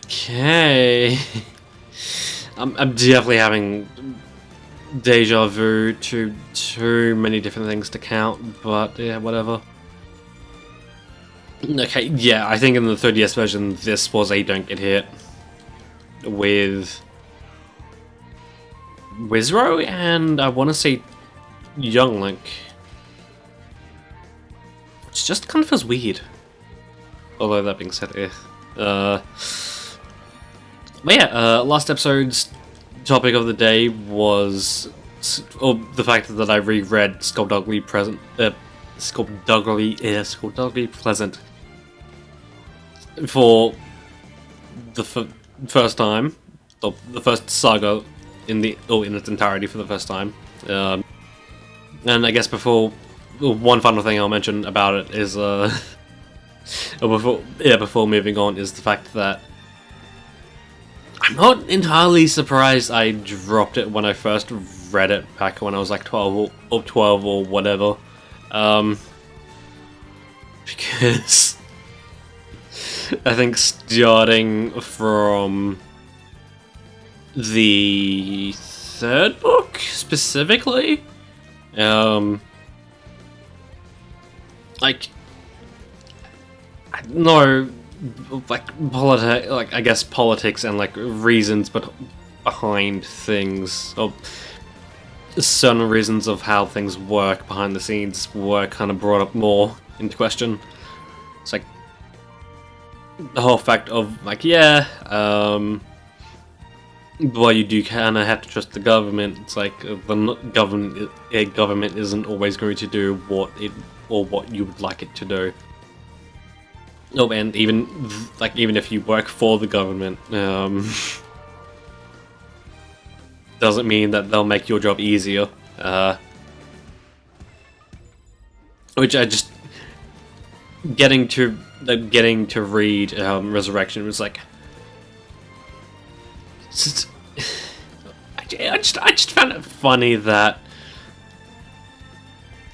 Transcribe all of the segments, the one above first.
Okay. I'm definitely having deja vu to too many different things to count, but yeah, whatever. Okay, yeah, I think in the 3DS version, this was a don't get hit with Wizro and I want to say Young Link. Which just kind of feels weird. Although that being said, but yeah, last episode's topic of the day was the fact that I reread Skullduggery Pleasant for the first time, the first saga in its entirety for the first time. And I guess before one final thing I'll mention about it is before moving on is the fact that I'm not entirely surprised I dropped it when I first read it back when I was like 12 or whatever. Because I think starting from the third book specifically, like no, like I guess politics and like reasons, but behind things, or certain reasons of how things work behind the scenes were kind of brought up more into question. It's like the whole fact of like, yeah, well, you do kind of have to trust the government. It's like the government isn't always going to do what you would like it to do. Oh, and even if you work for the government, doesn't mean that they'll make your job easier. Which I just getting to read Resurrection was like, I just found it funny that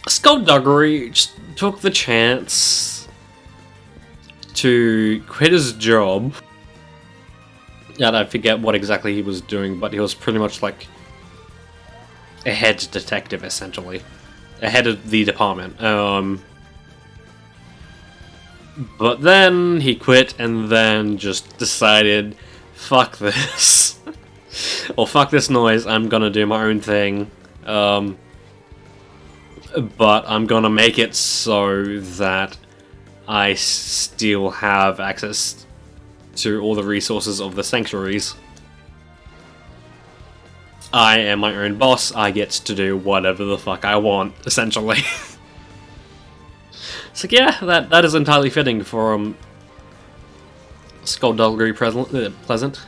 Skullduggery just took the chance to quit his job. And I forget what exactly he was doing, but he was pretty much like a head detective, essentially. A head of the department. But then he quit and then just decided, fuck this. Or fuck this noise, I'm gonna do my own thing. But I'm gonna make it so that I still have access to all the resources of the sanctuaries. I am my own boss, I get to do whatever the fuck I want, essentially. It's like, yeah, that is entirely fitting for Skullduggery Pleasant.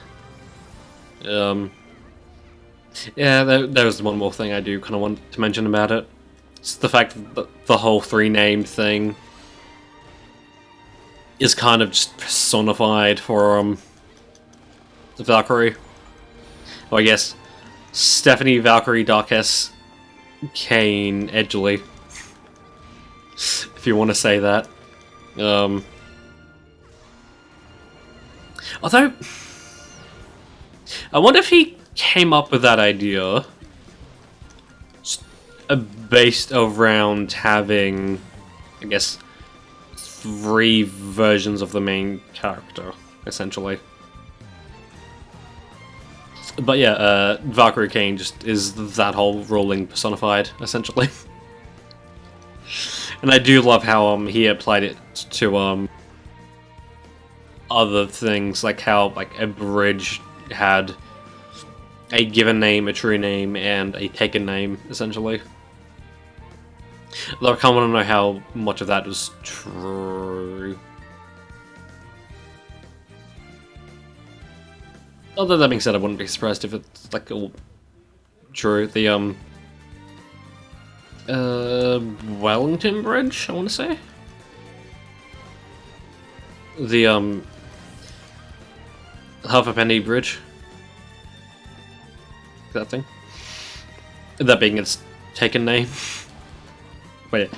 Yeah, there's one more thing I do kind of want to mention about it. It's the fact that the whole three-named thing is kind of just personified for Valkyrie. Or I guess Stephanie Valkyrie Darkess Kane Edgley, if you want to say that. Although I wonder if he came up with that idea based around having, I guess, 3 versions of the main character, essentially. But yeah, Valkyrie Kane just is that whole ruling personified, essentially. And I do love how he applied it to other things, like how like a bridge had a given name, a true name, and a taken name, essentially. Though I kind of want to know how much of that was true. Although that being said, I wouldn't be surprised if it's like all true. The Wellington Bridge, I want to say. The Half a Penny Bridge. That thing. That being its taken name. Wait.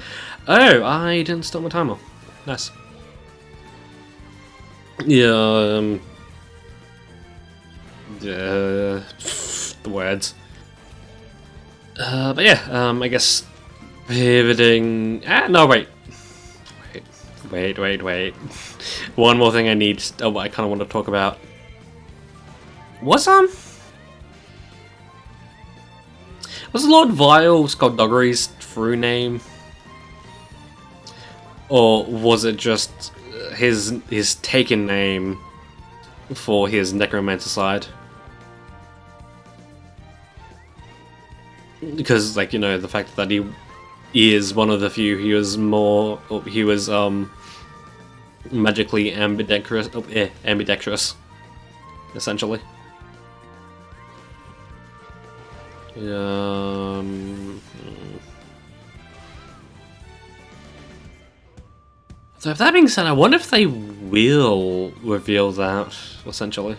Oh, I didn't start my timer. Nice. Yeah. The words. But yeah, I guess pivoting. No, wait. Wait. One more thing I need. Oh, I kind of want to talk about. Was Lord Vile Skullduggery's true name, or was it just his taken name for his necromancer side? Because, like, you know, the fact that he is one of the few, he was magically ambidextrous, essentially. So if that being said, I wonder if they will reveal that, essentially.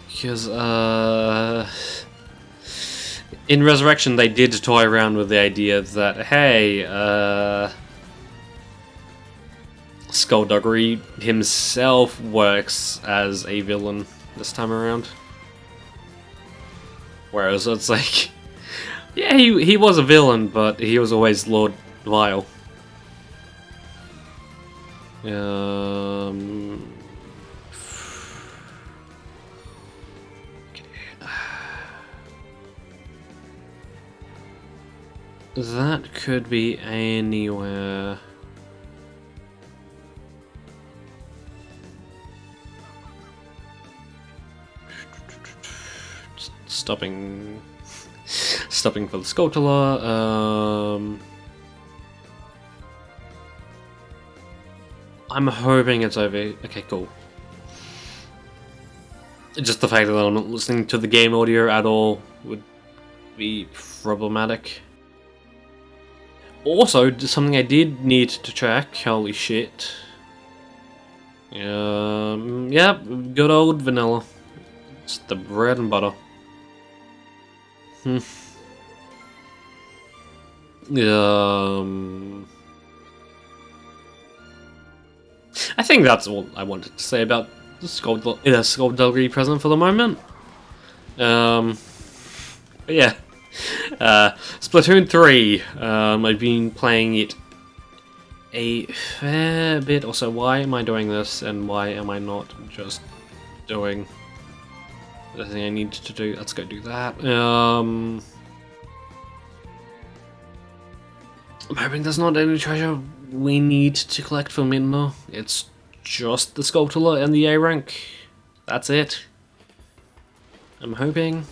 Because, in Resurrection, they did toy around with the idea that, hey, Skullduggery himself works as a villain this time around. Whereas it's like, yeah, he was a villain, but he was always Lord Vile. That could be anywhere. Stopping for the Skulltula. I'm hoping it's over. Okay, cool. Just the fact that I'm not listening to the game audio at all would be problematic. Also, something I did need to check. Holy shit. Yep, good old vanilla. It's the bread and butter. I think that's all I wanted to say about the Skullduggery present for the moment. But yeah. Splatoon 3. I've been playing it a fair bit. Also, why am I doing this, and why am I not just doing the thing I need to do? Let's go do that. I'm hoping there's not any treasure we need to collect from Midna. It's just the Skulltula and the A rank. That's it. I'm hoping.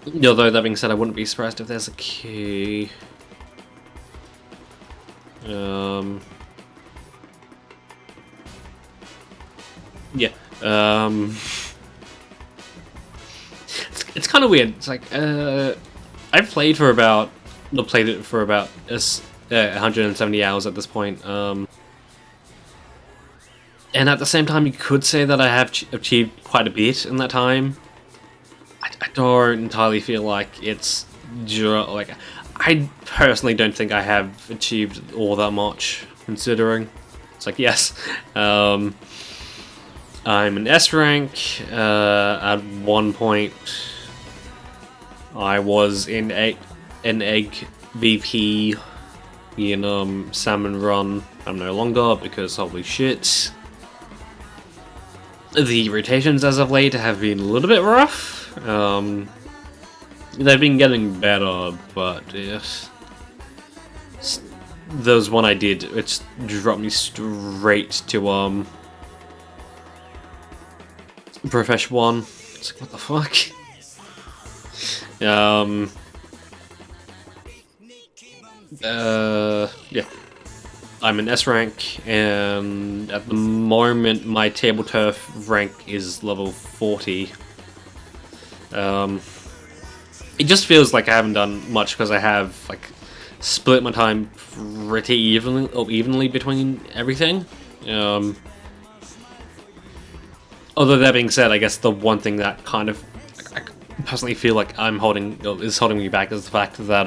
Although, that being said, I wouldn't be surprised if there's a key. Yeah. It's kind of weird. It's like, I've played it for about 170 hours at this point. And at the same time, you could say that I have achieved quite a bit in that time. I don't entirely feel like it's like, I personally don't think I have achieved all that much, considering it's like, yes, I'm an S rank. At one point, I was in an egg VP in Salmon Run. I'm no longer, because holy shit. The rotations as of late have been a little bit rough. They've been getting better, but yes. There was one I did, it dropped me straight to Profesh 1. It's like, what the fuck? Yeah. I'm an S rank, and at the moment my table turf rank is level 40. It just feels like I haven't done much because I have like split my time pretty evenly between everything. Although that being said, I guess the one thing that kind of I personally feel like is holding me back is the fact that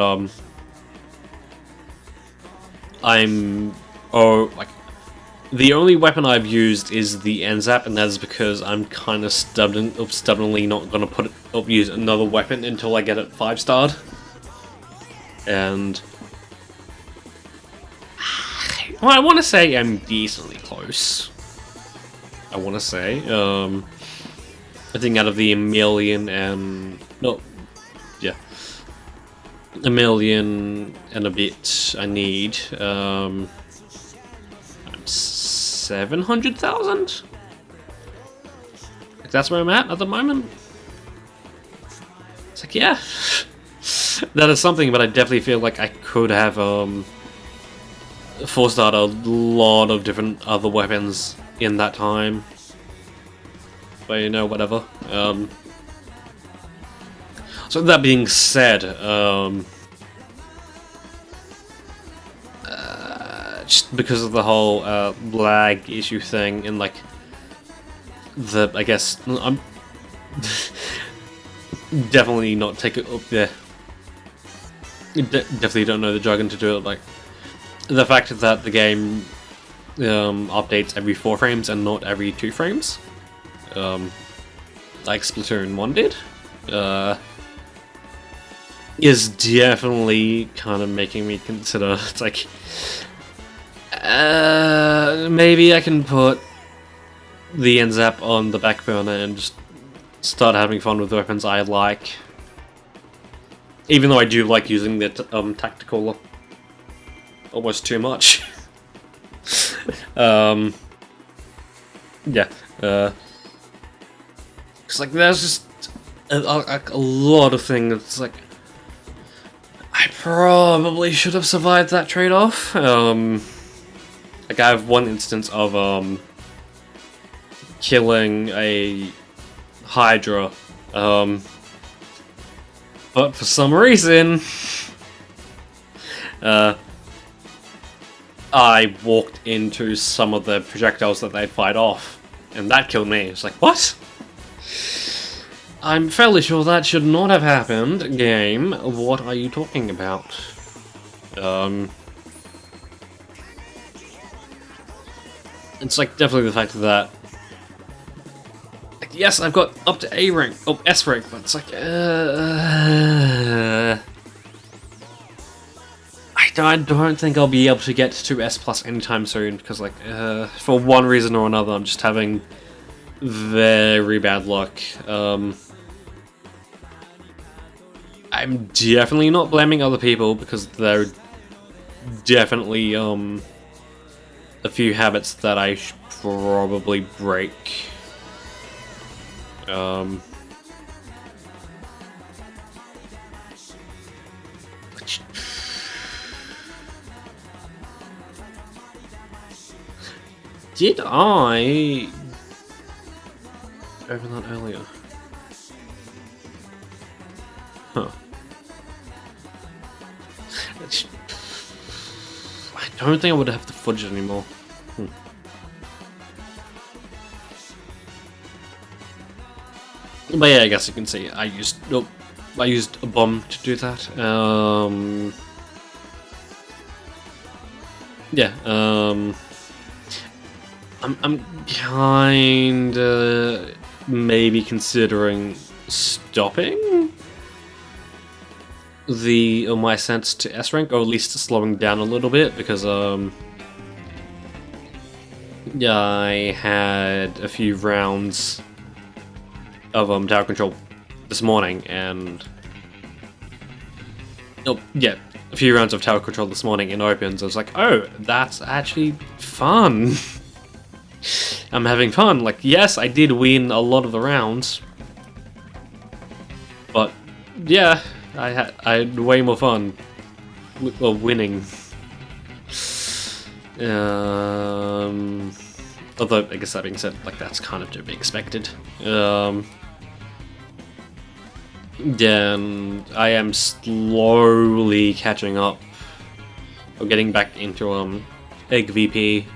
The only weapon I've used is the NZAP, and that is because I'm kind of stubbornly not gonna use another weapon until I get it 5-starred. And well, I want to say I'm decently close. I want to say, I think out of the 1,000,000 and a million and a bit I need, 700,000. Like, that's where I'm at the moment. It's like, yeah, that is something, but I definitely feel like I could have 4-starred a lot of different other weapons in that time. But you know, whatever. So that being said, just because of the whole lag issue thing and like I guess I'm definitely not take it up there. Definitely don't know the jargon to do it. Like the fact that the game updates every 4 frames and not every 2 frames, like Splatoon 1 did, is definitely kind of making me consider. It's like, maybe I can put the NZAP on the back burner and just start having fun with weapons I like. Even though I do like using the tactical almost too much. Yeah. It's like there's just a lot of things. It's like I probably should have survived that trade-off. Like I have one instance of killing a Hydra, but for some reason, I walked into some of the projectiles that they'd fired off, and that killed me. It's like, what? I'm fairly sure that should not have happened, game. What are you talking about? It's like definitely the fact that, like, yes, I've got up to A rank, oh, S rank, but it's like, I don't think I'll be able to get to S plus anytime soon, because like, for one reason or another, I'm just having very bad luck. I'm definitely not blaming other people, because there are definitely a few habits that I should probably break. Did I open that earlier? Huh. I don't think I would have to fudge it anymore. But yeah, I guess you can see I used a bomb to do that. Yeah. I'm kinda maybe considering stopping my ascent to S rank, or at least slowing down a little bit, because yeah, I had a few rounds of tower control this morning, and a few rounds of tower control this morning in opens. I was like, oh, that's actually fun. I'm having fun. Like, yes, I did win a lot of the rounds, but yeah, I had way more fun winning. Although, I guess that being said, like, that's kind of to be expected. Then I am slowly catching up, or getting back into Egg VP.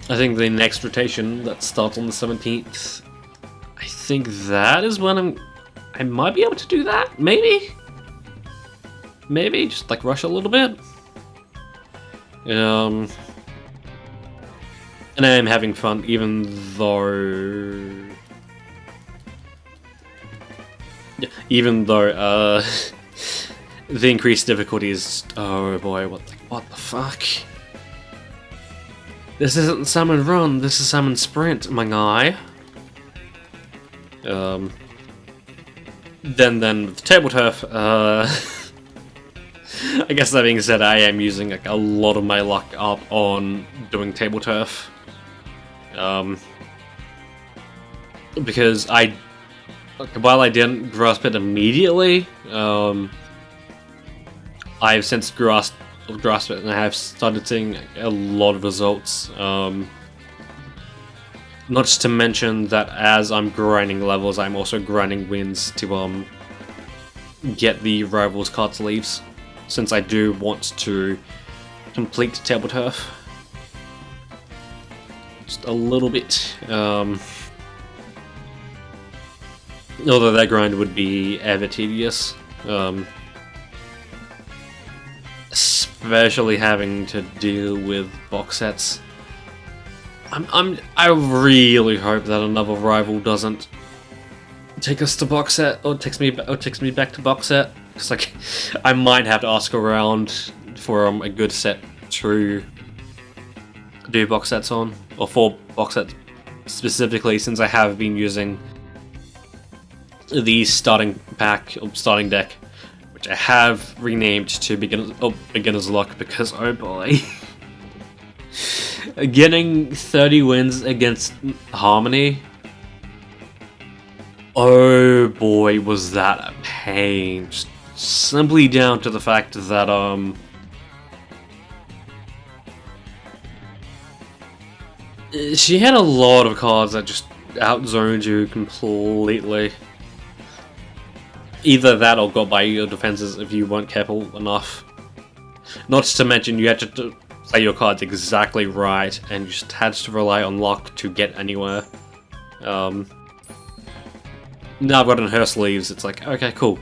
I think the next rotation that starts on the 17th, I think that is when I might be able to do that, maybe? Maybe, just like rush a little bit. And I am having fun, even though... Even though, the increased difficulty is... Oh boy, what the fuck? This isn't Salmon Run, this is Salmon Sprint, my guy. Then with Table Turf, I guess that being said, I am using like a lot of my luck up on doing Table Turf. Because while I didn't grasp it immediately, I've since grasped it and I have started seeing a lot of results. Not just to mention that as I'm grinding levels, I'm also grinding wins to get the Rivals card sleeves, since I do want to complete Table Turf. Just a little bit. Although that grind would be ever tedious. Especially having to deal with box sets. I really hope that another rival doesn't take us to box set, or takes me back to box set. Because like, I might have to ask around for a good set to do box sets on, or for box sets specifically, since I have been using the starting pack or starting deck, which I have renamed to Beginner's Luck, because oh boy. Getting 30 wins against Harmony, oh boy, was that a pain. Just simply down to the fact that she had a lot of cards that just outzoned you completely. Either that or got by your defenses if you weren't careful enough. Not to mention you had to play your cards exactly right, and you just had to rely on luck to get anywhere. Now I've gotten her sleeves, it's like, okay, cool.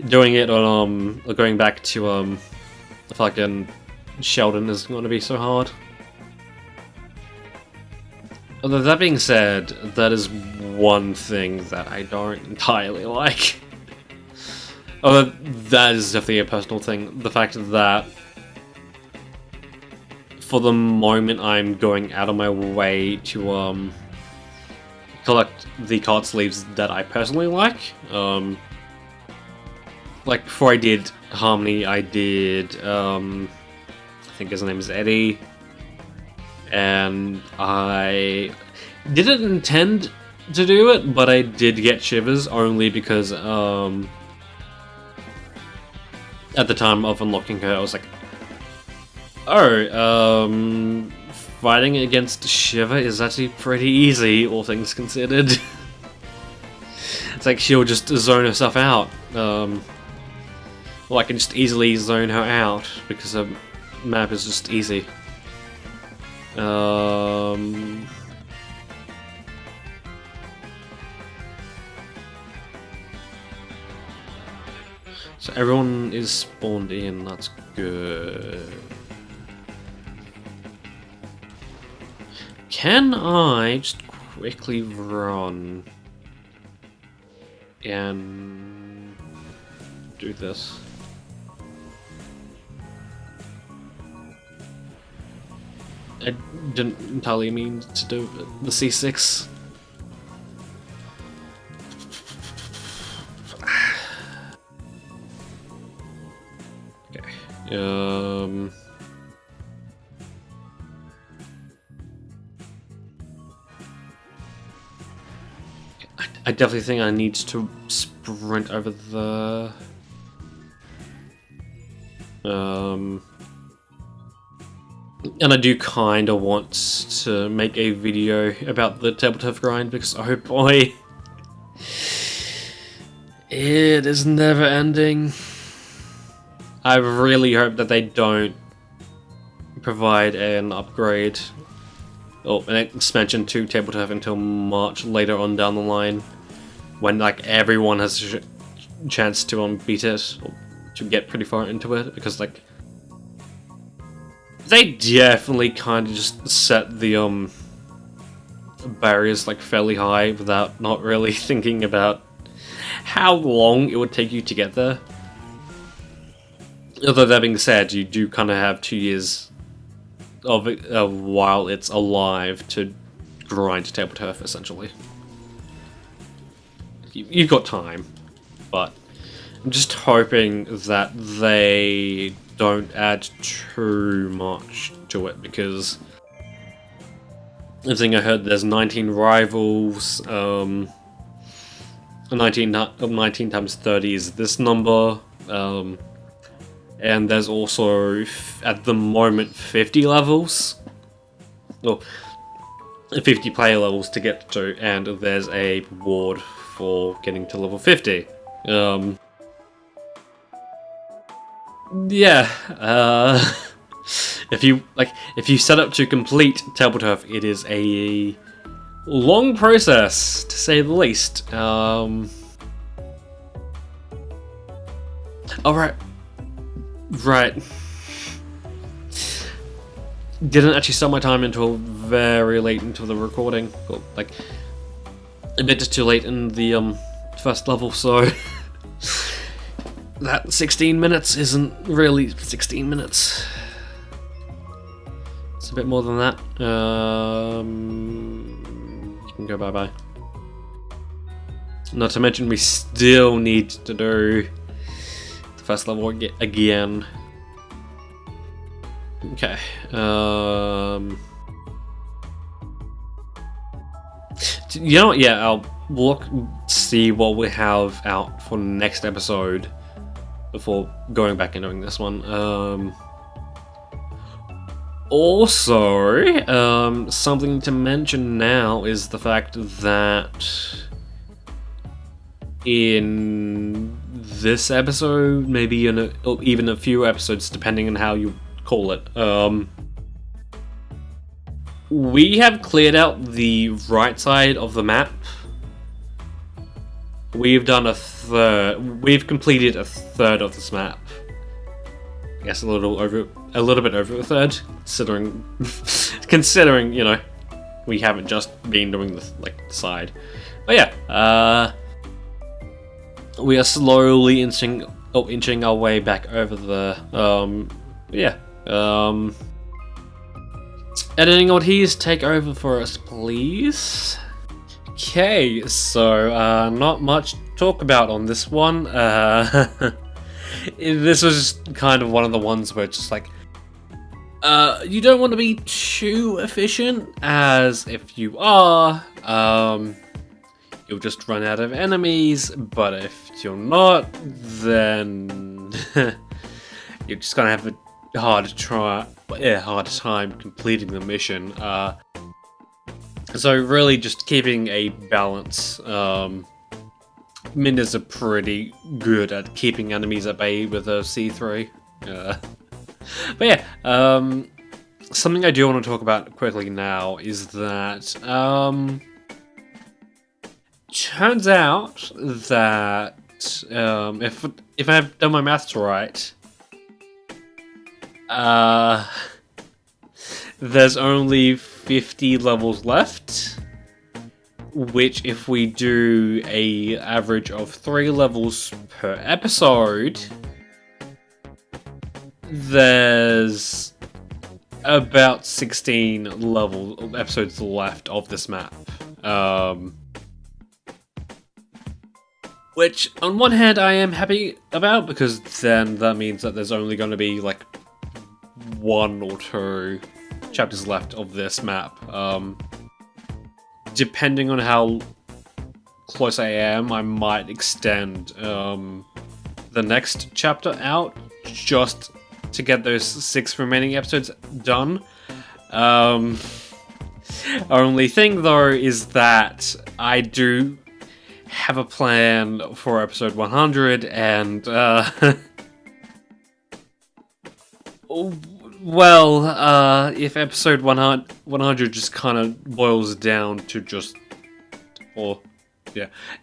Doing it on, going back to, fucking Sheldon is going to be so hard. Although that being said, that is one thing that I don't entirely like. Although that is definitely a personal thing. The fact that for the moment I'm going out of my way to collect the card sleeves that I personally like. Like before I did Harmony, I did I think his name is Eddie, and I didn't intend to do it, but I did get Shivers only because at the time of unlocking her, I was like, oh, fighting against Shiva is actually pretty easy, all things considered. It's like she'll just zone herself out. Well, I can just easily zone her out because the map is just easy. So everyone is spawned in, that's good. Can I just quickly run and do this? I didn't entirely mean to do the C6. Okay. I definitely think I need to sprint over the... And I do kind of want to make a video about the Table Turf grind because, oh boy, it is never ending. I really hope that they don't provide an upgrade or an expansion to Table Turf until March later on down the line, when like everyone has a chance to beat it or to get pretty far into it, because like they definitely kind of just set the barriers like fairly high without not really thinking about how long it would take you to get there. Although that being said, you do kind of have 2 years of it while it's alive to grind table turf, essentially. You've got time, but I'm just hoping that they don't add too much to it, because the thing I heard, there's 19 rivals, 19 times 30 is this number, and there's also, at the moment, 50 levels, or 50 player levels to get to, and there's a reward for getting to level 50. Yeah, if you set up to complete Table Turf, it is a long process, to say the least. Alright. Right. Didn't actually start my time until very late into the recording. Well, like, a bit too late in the first level, so that 16 minutes isn't really 16 minutes. It's a bit more than that. You can go bye-bye. Not to mention we still need to do the first level again. Okay. You know what? Yeah, I'll look, see what we have out for next episode before going back and doing this one. Also, something to mention now is the fact that in this episode, maybe in even a few episodes, depending on how you call it, we have cleared out the right side of the map. We've done we've completed a third of this map. I guess a little bit over a third, considering you know, we haven't just been doing the side. But yeah, we are slowly inching our way back over the editing oddities, take over for us, please. Okay, so not much to talk about on this one. This was just kind of one of the ones where it's just like, you don't want to be too efficient, as if you are, you'll just run out of enemies, but if you're not, then you're just gonna have a hard time completing the mission. So really just keeping a balance. Mindas are pretty good at keeping enemies at bay with a C3. But yeah, something I do want to talk about quickly now is that turns out that if I've done my maths right, there's only 50 levels left, which if we do a average of 3 levels per episode, there's about 16 episodes left of this map. Which, on one hand, I am happy about, because then that means that there's only going to be like 1 or 2 chapters left of this map. Depending on how close I am, I might extend the next chapter out just to get those 6 remaining episodes done. Only thing though is that I do have a plan for episode 100, and well, if episode 100 just kind of boils down to just,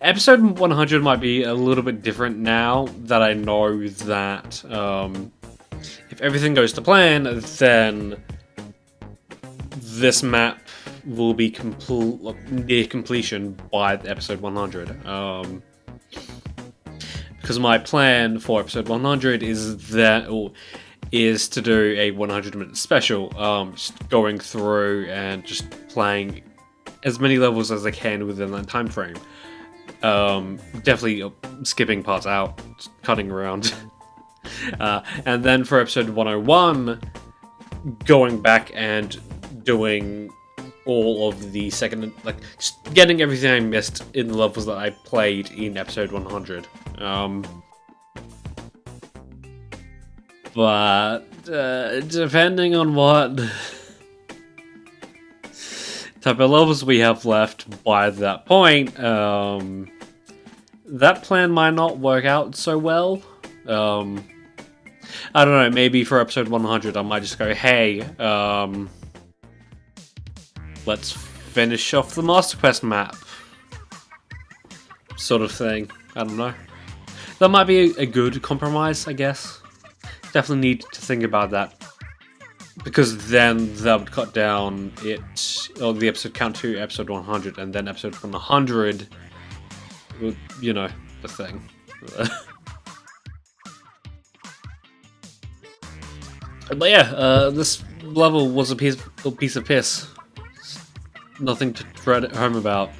episode 100 might be a little bit different now that I know that if everything goes to plan, then this map will be near completion by episode 100. Because my plan for episode 100 is to do a 100-minute special, just going through and just playing as many levels as I can within that time frame. Definitely skipping parts out, cutting around. And then for episode 101, going back and doing all of the second, just getting everything I missed in the levels that I played in episode 100. But depending on what type of levels we have left by that point, that plan might not work out so well. I don't know, maybe for episode 100 I might just go, hey, let's finish off the Master Quest map. Sort of thing. I don't know. That might be a good compromise, I guess. Definitely need to think about that. Because then that would cut down the episode count to episode 100, and then episode 100 would, you know, the thing. But yeah, this level was a piece of piss. Nothing to dread at home about.